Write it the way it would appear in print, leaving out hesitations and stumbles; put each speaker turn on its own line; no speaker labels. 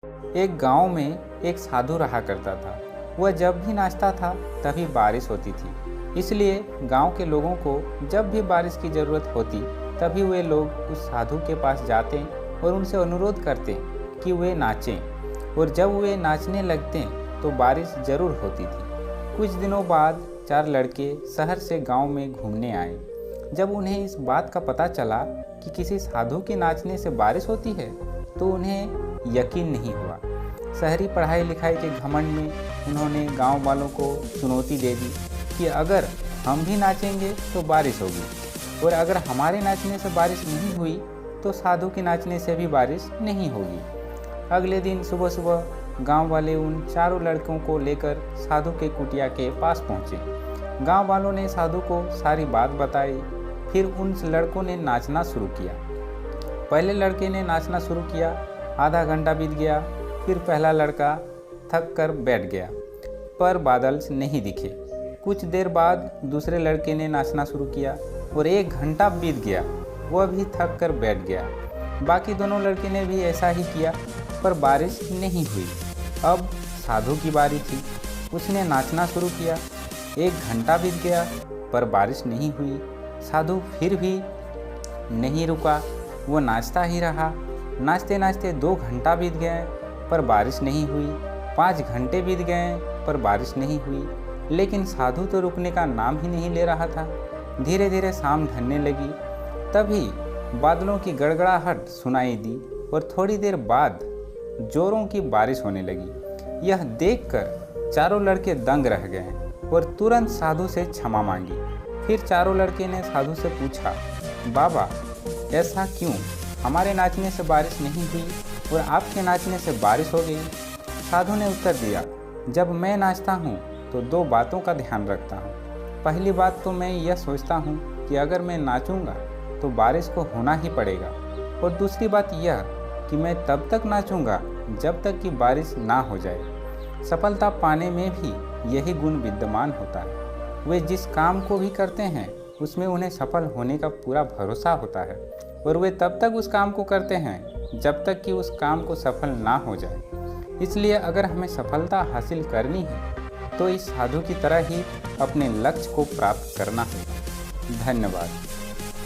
एक गांव में एक साधु रहा करता था। वह जब भी नाचता था तभी बारिश होती थी। इसलिए गांव के लोगों को जब भी बारिश की ज़रूरत होती तभी वे लोग उस साधु के पास जाते और उनसे अनुरोध करते कि वे नाचें, और जब वे नाचने लगते तो बारिश ज़रूर होती थी। कुछ दिनों बाद 4 लड़के शहर से गांव में घूमने आए। जब उन्हें इस बात का पता चला कि किसी साधु के नाचने से बारिश होती है तो उन्हें यकीन नहीं हुआ। शहरी पढ़ाई लिखाई के घमंड में उन्होंने गांव वालों को चुनौती दे दी कि अगर हम भी नाचेंगे तो बारिश होगी, और अगर हमारे नाचने से बारिश नहीं हुई तो साधु के नाचने से भी बारिश नहीं होगी। अगले दिन सुबह सुबह गांव वाले उन चारों लड़कों को लेकर साधु के कुटिया के पास पहुंचे। गांव वालों ने साधु को सारी बात बताई। फिर उन लड़कों ने नाचना शुरू किया। पहले लड़के ने नाचना शुरू किया। आधा घंटा बीत गया। फिर पहला लड़का थक कर बैठ गया, पर बादल नहीं दिखे। कुछ देर बाद दूसरे लड़के ने नाचना शुरू किया और 1 घंटा बीत गया। वह भी थक कर बैठ गया। बाकी दोनों लड़के ने भी ऐसा ही किया, पर बारिश नहीं हुई। अब साधु की बारी थी। उसने नाचना शुरू किया। 1 घंटा बीत गया, पर बारिश नहीं हुई। साधु फिर भी नहीं रुका। वो नाचता ही रहा। नाचते नाचते 2 घंटा बीत गए, पर बारिश नहीं हुई। 5 घंटे बीत गए, पर बारिश नहीं हुई। लेकिन साधु तो रुकने का नाम ही नहीं ले रहा था। धीरे धीरे शाम ढलने लगी। तभी बादलों की गड़गड़ाहट सुनाई दी और थोड़ी देर बाद जोरों की बारिश होने लगी। यह देखकर चारों लड़के दंग रह गए और तुरंत साधु से क्षमा मांगी। फिर चारों लड़के ने साधु से पूछा, बाबा, ऐसा क्यों? हमारे नाचने से बारिश नहीं हुई और आपके नाचने से बारिश हो गई। साधु ने उत्तर दिया, जब मैं नाचता हूँ तो 2 बातों का ध्यान रखता हूँ। पहली बात तो मैं यह सोचता हूँ कि अगर मैं नाचूंगा तो बारिश को होना ही पड़ेगा, और दूसरी बात यह कि मैं तब तक नाचूंगा जब तक कि बारिश ना हो जाए। सफलता पाने में भी यही गुण विद्यमान होता है। वे जिस काम को भी करते हैं उसमें उन्हें सफल होने का पूरा भरोसा होता है, और वे तब तक उस काम को करते हैं जब तक कि उस काम को सफल ना हो जाए। इसलिए अगर हमें सफलता हासिल करनी है तो इस साधु की तरह ही अपने लक्ष्य को प्राप्त करना है। धन्यवाद।